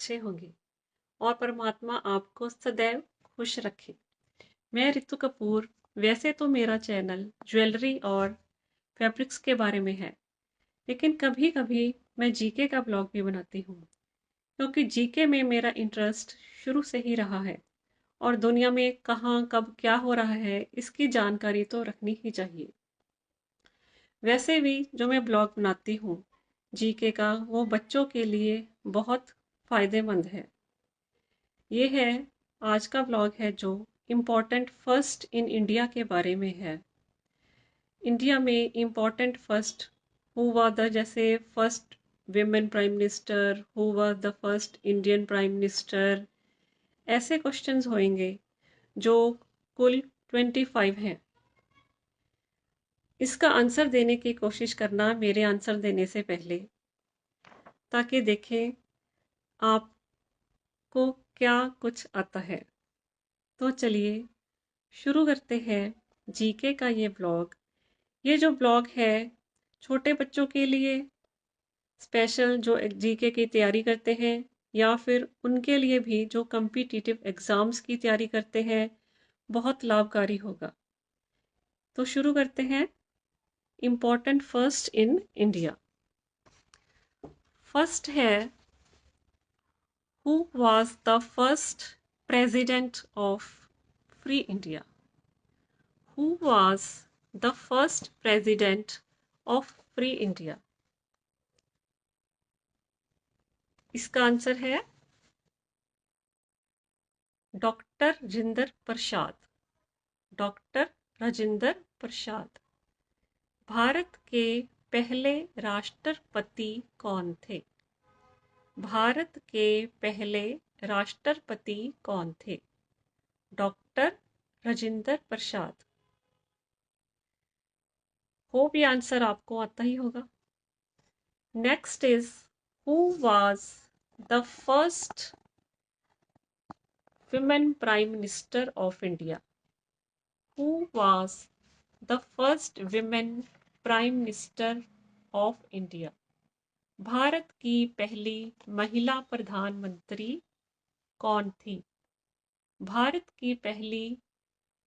अच्छे होंगे और परमात्मा आपको सदैव खुश रखे। मैं रितु कपूर। वैसे तो मेरा चैनल ज्वेलरी और फैब्रिक्स के बारे में है, लेकिन कभी कभी मैं जीके का ब्लॉग भी बनाती हूँ, क्योंकि जीके में मेरा इंटरेस्ट शुरू से ही रहा है और दुनिया में कहाँ कब क्या हो रहा है इसकी जानकारी तो रखनी ही चाहिए। वैसे भी जो मैं ब्लॉग बनाती हूँ जीके का, वो बच्चों के लिए बहुत फ़ायदेमंद है। ये है आज का ब्लॉग है जो इम्पोर्टेंट फर्स्ट इन इंडिया के बारे में है। इंडिया में इम्पोर्टेंट फर्स्ट हुआ द जैसे फर्स्ट विमेन प्राइम मिनिस्टर, हुआ the first Indian prime minister, ऐसे क्वेश्चंस होंगे जो कुल 25 हैं। इसका आंसर देने की कोशिश करना मेरे आंसर देने से पहले, ताकि देखें आपको क्या कुछ आता है। तो चलिए शुरू करते हैं जीके का ये ब्लॉग। ये जो ब्लॉग है छोटे बच्चों के लिए स्पेशल, जो जीके की तैयारी करते हैं, या फिर उनके लिए भी जो कम्पिटिटिव एग्ज़ाम्स की तैयारी करते हैं, बहुत लाभकारी होगा। तो शुरू करते हैं। Important first in India. First है, who was the first president of Free India? Who was the first president of Free India? इसका आंसर है डॉक्टर राजेंद्र प्रसाद। डॉक्टर राजेंद्र प्रसाद। भारत के पहले राष्ट्रपति कौन थे? भारत के पहले राष्ट्रपति कौन थे? डॉक्टर राजेंद्र प्रसाद। होप ये आंसर आपको आता ही होगा। Next is, who was the first women prime minister of India? Who was the first women prime minister of India? Bharat की पहली महिला प्रधानमंत्री कौन थी? भारत की पहली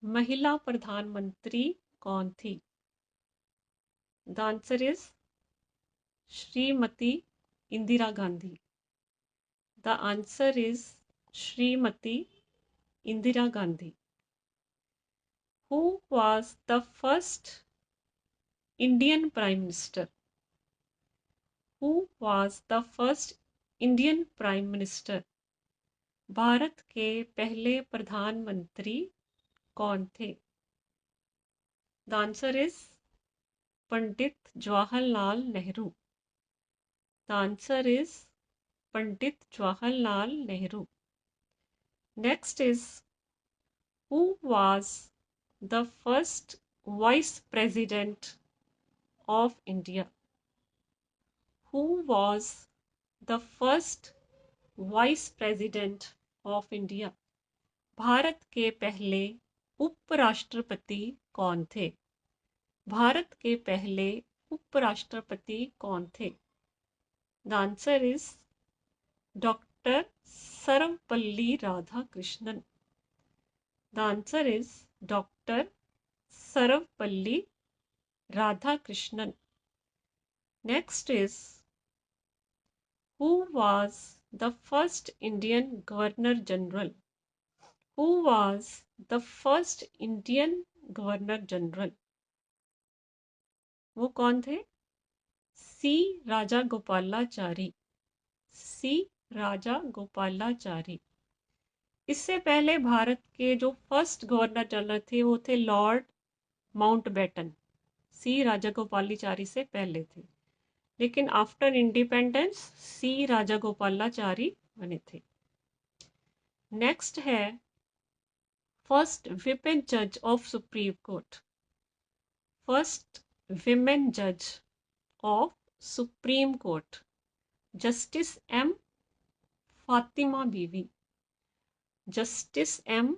महिला प्रधानमंत्री कौन थी? The answer is Shrimati Indira Gandhi. The answer is Shrimati Indira Gandhi. Who was the first Indian Prime Minister? Who was the first Indian Prime Minister? Bharat के पहले प्रधानमंत्री कौन थे? The answer is Pandit Jawaharlal Nehru. The answer is Pandit Jawaharlal Nehru. Next is, who was the first vice president of India? Who was the first vice president of India? Bharat के पहले उपराष्ट्रपति कौन थे? भारत के पहले उपराष्ट्रपति कौन थे? The answer is doctor Sarvepalli Radhakrishnan. The answer is doctor Sarvepalli Radhakrishnan. Next is, who was the first Indian Governor General? Who was the first Indian Governor General? वो कौन थे? सी राजा गोपालाचारी। सी राजा गोपालाचारी। इससे पहले भारत के जो फर्स्ट गवर्नर जनरल थे वो थे लॉर्ड माउंटबेटन। सी राजागोपालाचारी से पहले थे, लेकिन आफ्टर इंडिपेंडेंस सी राजागोपालाचारी बने थे। नेक्स्ट है, फर्स्ट विमेन जज of supreme court. First women जज of supreme court, justice M Fatima बीवी। जस्टिस एम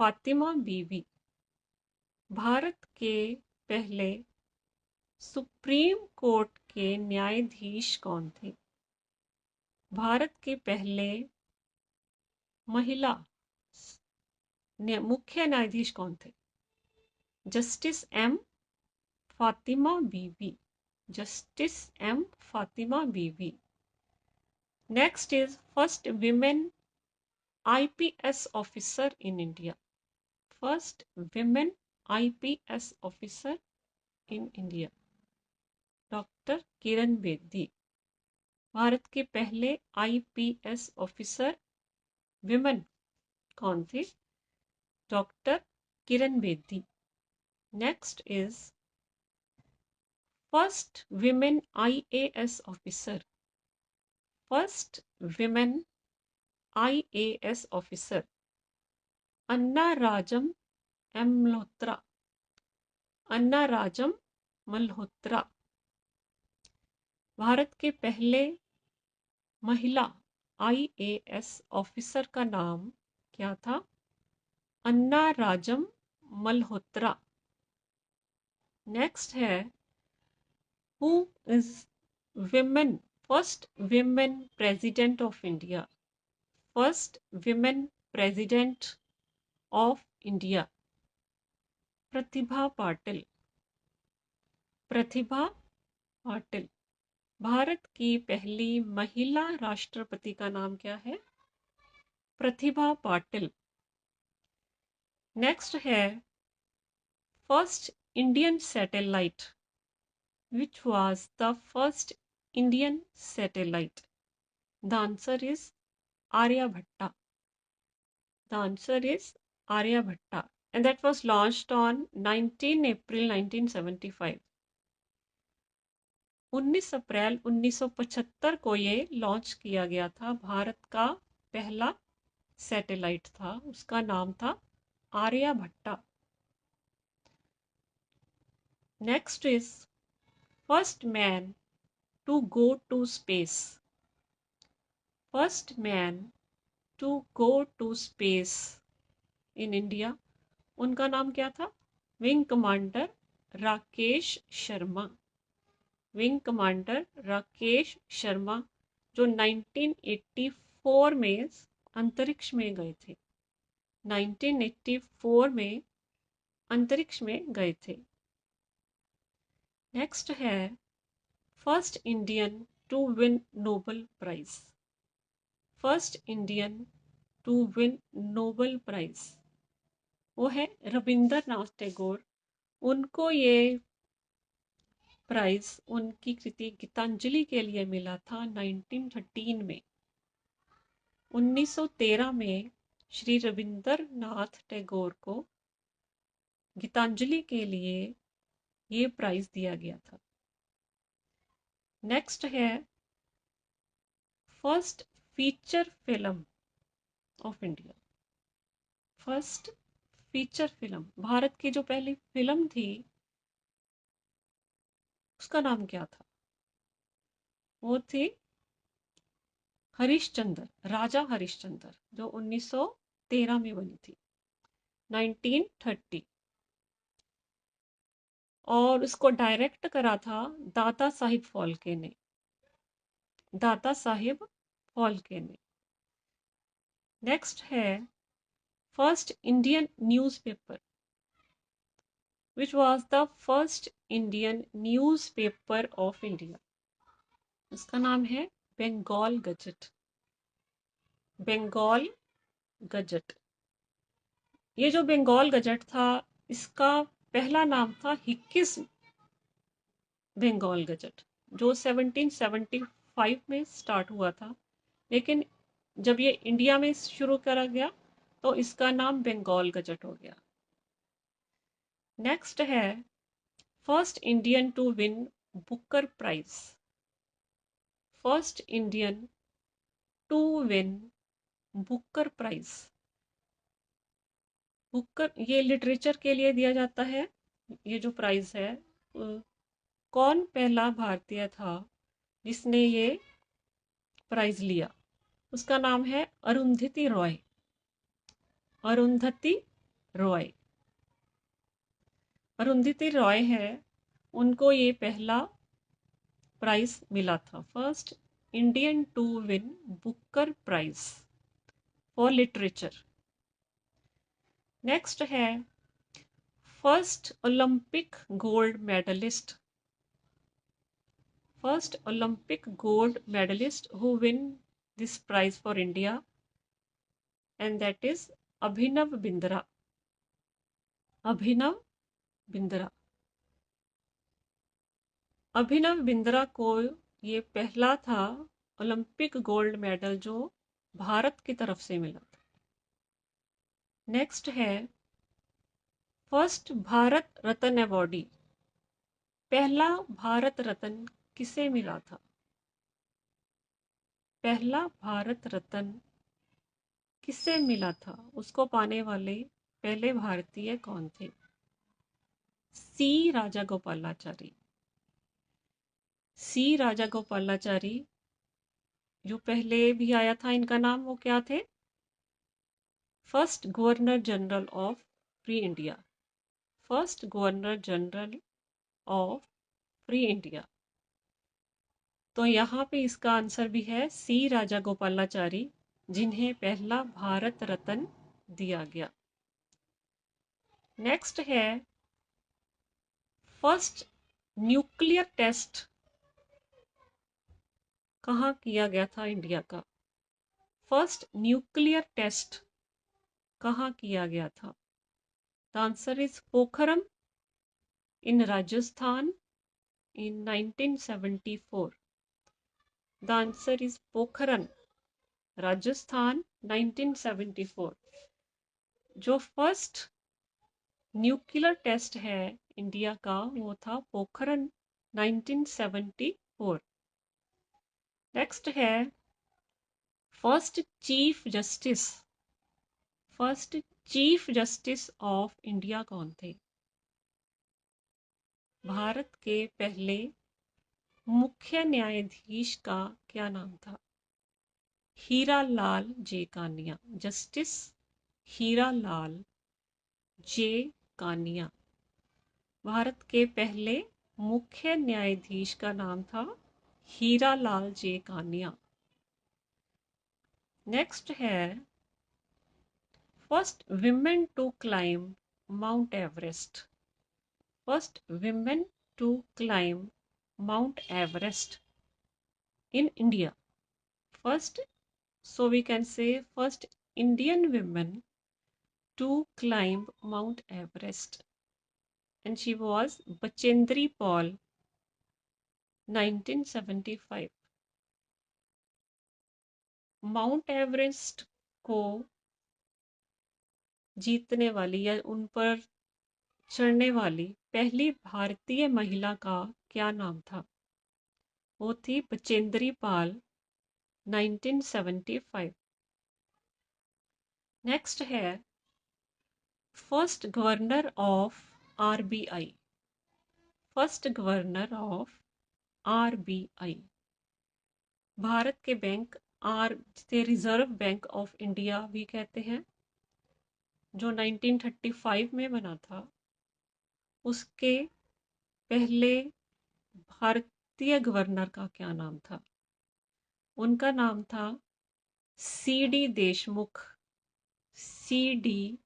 फातिमा बीवी। भारत के पहले सुप्रीम कोर्ट के न्यायाधीश कौन थे? भारत के पहले महिला मुख्य न्यायाधीश कौन थे? जस्टिस एम फातिमा बीवी। Justice M Fatima Beevi. Next is first women IPS officer in India. First women IPS officer in India, doctor Kiran Bedi. Bharat के पहले IPS ऑफिसर विमेन कौन थी? Doctor Kiran Bedi. Next is first women IAS officer. First women IAS officer Anna Rajam Malhotra. Anna Rajam Malhotra. Bharat के पहले महिला IAS officer का नाम क्या था? अन्ना राजम मल्होत्रा। नेक्स्ट है who is women first women president of India. First women president of India, Pratibha Patil. Pratibha Patil. Bharat की पहली महिला राष्ट्रपति का नाम क्या है? प्रतिभा पाटिल। नेक्स्ट है first Indian satellite. Which was the first Indian satellite? The answer is Aryabhata. The answer is Aryabhatta, and that was launched on 19 April 1975. 19 अप्रैल 1975 को ये लॉन्च किया गया था। भारत का पहला सैटेलाइट था, उसका नाम था Aryabhatta. Next is first man to go to space. First man to go to space in India, उनका नाम क्या था? Wing commander Rakesh Sharma. Wing commander Rakesh Sharma, जो 1984 में अंतरिक्ष में गए थे। 1984 में अंतरिक्ष में गए थे। नेक्स्ट है first Indian to win Nobel prize. First Indian to win Nobel prize वो है रविंद्रनाथ टैगोर। उनको ये प्राइज उनकी कृति गीतांजलि के लिए मिला था 1913 में। 1913 में श्री रविंद्रनाथ टैगोर को गीतांजलि के लिए ये प्राइज दिया गया था। नेक्स्ट है first feature film of India. First feature film, Bharat की जो पहली फिल्म थी उसका नाम क्या था? वो थी हरिश्चंद्र, राजा हरिश्चंद्र, जो 1913 में बनी थी, 1930। और उसको डायरेक्ट करा था दादा साहिब फाल्के ने। दादा साहिब फाल्के ने। नेक्स्ट है first Indian newspaper. Which was the first Indian newspaper of India? उसका नाम है बंगाल गजट। बंगाल गजट। ये जो बंगाल गजट था, इसका पहला नाम था हिक्किस बंगाल गजट, जो 1775 में स्टार्ट हुआ था। लेकिन जब ये इंडिया में शुरू करा गया तो इसका नाम बंगाल गजट हो गया। नेक्स्ट है first Indian to win Booker prize. First Indian to win Booker prize. Booker ये लिटरेचर के लिए दिया जाता है। ये जो प्राइज है, कौन पहला भारतीय था जिसने ये प्राइज लिया? उसका नाम है अरुंधति रॉय। अरुंधति रॉय। अरुंधति रॉय है, उनको ये पहला प्राइज मिला था। First Indian to win Booker Prize for Literature. Next है first Olympic gold medallist, first Olympic gold medallist who win this prize for India, and that is Abhinav Bindra, Abhinav Bindra. Abhinav Bindra को ये पहला था ओलंपिक गोल्ड मेडल जो भारत की तरफ से मिला था। नेक्स्ट है फर्स्ट भारत रत्न अवॉर्डी, पहला भारत रत्न किसे मिला था? पहला भारत रत्न किसे मिला था, उसको पाने वाले पहले भारतीय कौन थे? सी राजागोपालाचारी। सी राजागोपालाचारी जो पहले भी आया था, इनका नाम वो क्या थे? First governor general of free India, first governor general of free India. तो यहाँ पे इसका आंसर भी है सी राजागोपालाचारी, जिन्हें पहला भारत रत्न दिया गया। नेक्स्ट है फर्स्ट न्यूक्लियर टेस्ट कहाँ किया गया था इंडिया का? फर्स्ट न्यूक्लियर टेस्ट कहाँ किया गया था? The answer is Pokhran in Rajasthan in 1974. The answer is Pokhran, Rajasthan 1974। जो फर्स्ट न्यूक्लियर टेस्ट है इंडिया का वो था पोखरन 1974। नेक्स्ट है first chief justice, first chief justice of India कौन थे? भारत के पहले मुख्य न्यायाधीश का क्या नाम था? हीरा लाल जे कानिया, जस्टिस हीरा लाल जे कानिया। भारत के पहले मुख्य न्यायाधीश का नाम था हीरा लाल जे कानिया। नेक्स्ट है first women to climb Mount Everest, first women to climb Mount Everest in India. First, so we can say first Indian women to climb Mount Everest, and she was Bachendri Paul, 1975. Mount Everest को जीतने वाली या उन पर चढ़ने वाली पहली भारतीय महिला का क्या नाम था? वो थी बचेंद्री पाल, 1975। नेक्स्ट है first governor of RBI, first governor of RBI. Bharat के बैंक आर से रिजर्व बैंक ऑफ इंडिया भी कहते हैं, जो 1935 में बना था। उसके पहले भारतीय गवर्नर का क्या नाम था? उनका नाम था C D Deshmukh, C D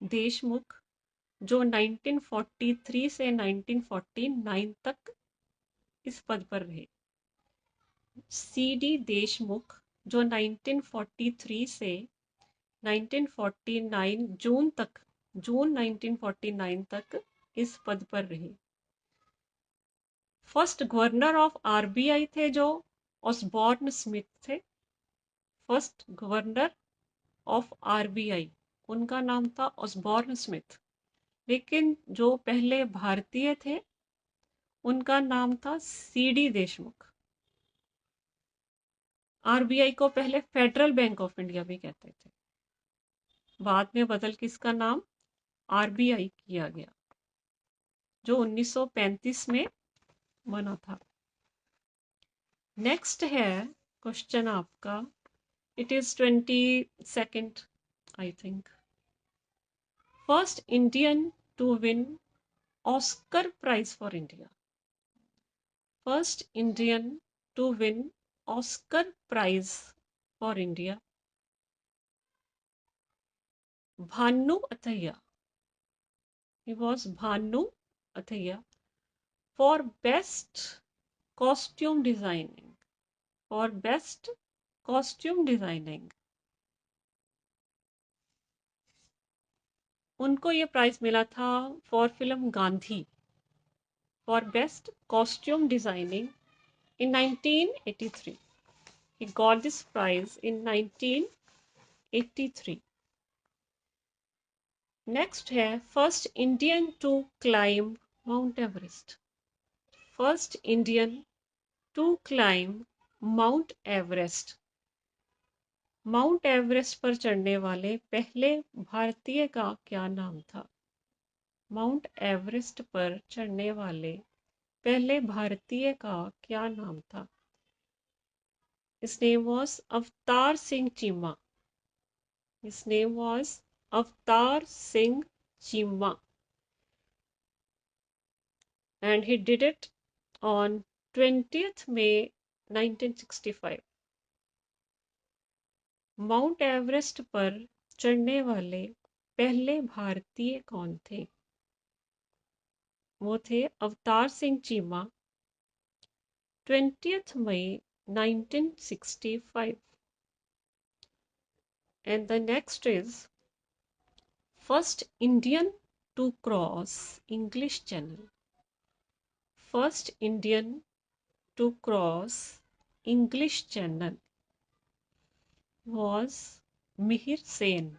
Deshmukh, जो 1943 से 1949 तक इस पद पर रहे। सी डी देशमुख जो 1943 से 1949 जून तक, जून 1949 तक इस पद पर रहे। फर्स्ट गवर्नर ऑफ आरबीआई थे जो ऑसबॉर्न स्मिथ थे। फर्स्ट गवर्नर ऑफ आरबीआई उनका नाम था ऑसबॉर्न स्मिथ, लेकिन जो पहले भारतीय थे उनका नाम था सी डी देशमुख। आरबीआई को पहले फेडरल बैंक ऑफ इंडिया भी कहते थे, बाद में बदल के इसका नाम आरबीआई किया गया, जो 1935 में बना था। नेक्स्ट है क्वेश्चन आपका, it is 22nd I think. First Indian to win Oscar prize for India, first Indian to win Oscar Prize for India? Bhanu Athaiya. He was Bhanu Athaiya for best costume designing. For best costume designing. उनको ये prize मिला था for film Gandhi for best costume designing in 1983. He got this prize in 1983. Next है first Indian to climb Mount Everest. First Indian to climb Mount Everest. Mount Everest पर चढ़ने वाले पहले भारतीय का क्या नाम था? माउंट एवरेस्ट पर चढ़ने वाले पहले भारतीय का क्या नाम था? His name was Avtar Singh Chima. His name was Avtar Singh Chima. And he did it on 20th May 1965. Mount Everest पर चढ़ने वाले पहले भारतीय कौन थे? वो थे Avtar Singh Cheema 20th May 1965. And the next is first Indian to cross English Channel. First Indian to cross English Channel was Mihir Sen,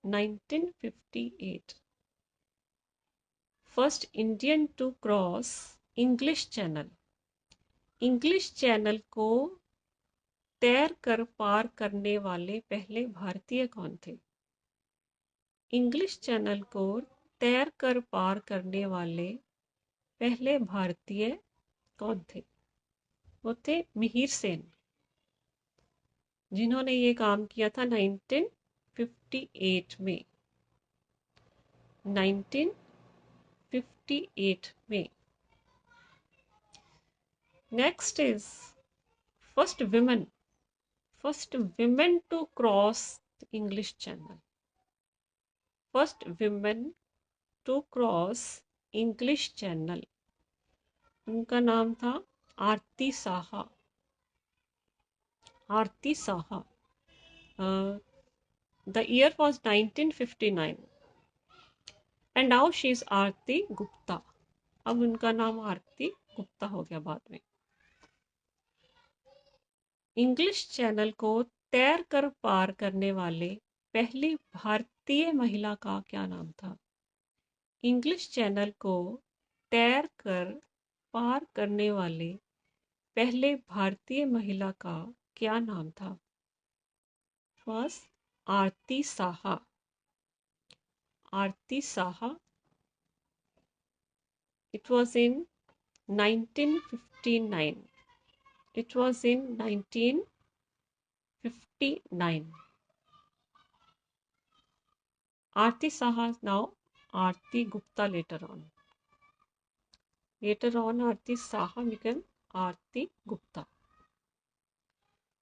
1958. First Indian to cross English Channel. English Channel को तैर कर पार करने वाले पहले भारतीय कौन थे? इंग्लिश चैनल को तैर कर पार करने वाले पहले भारतीय कौन थे? वो थे मिहिर सेन, जिन्होंने ये काम किया था 1958 में. 1958 में. Next is first women to cross the English Channel. First women to cross English Channel. उनका नाम था आरती साहा. आरती Saha. The year was 1959. And now she is Aarti Gupta. अब उनका नाम आरती गुप्ता हो गया बाद में. इंग्लिश चैनल को तैर कर पार करने वाले पहली भारतीय महिला का क्या नाम था? इंग्लिश चैनल को तैर कर पार करने वाले पहले भारतीय महिला का क्या नाम था? First Aarti Saha. Aarti Saha. It was in 1959. It was in 1959. Aarti Saha now Aarti Gupta later on. Later on Aarti Saha became Aarti Gupta.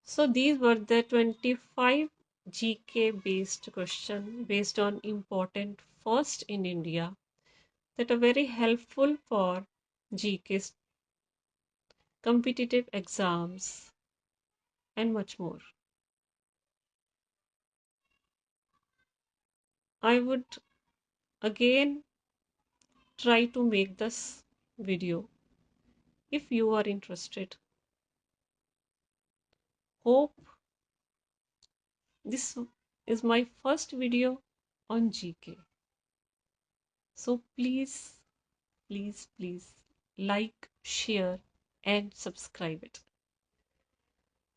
So these were the 25 GK based questions based on important first in India that are very helpful for GK competitive exams and much more. I would again try to make this video if you are interested. Hope this is my first video on GK. So please like, share and subscribe it.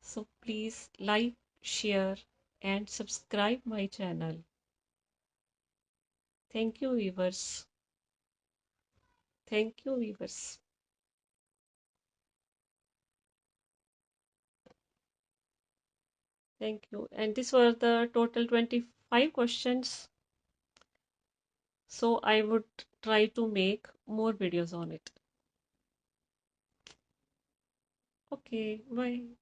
So please like, share and subscribe my channel. Thank you viewers. Thank you viewers. Thank you. And these were the total 25 questions. So I would try to make more videos on it. Okay, bye.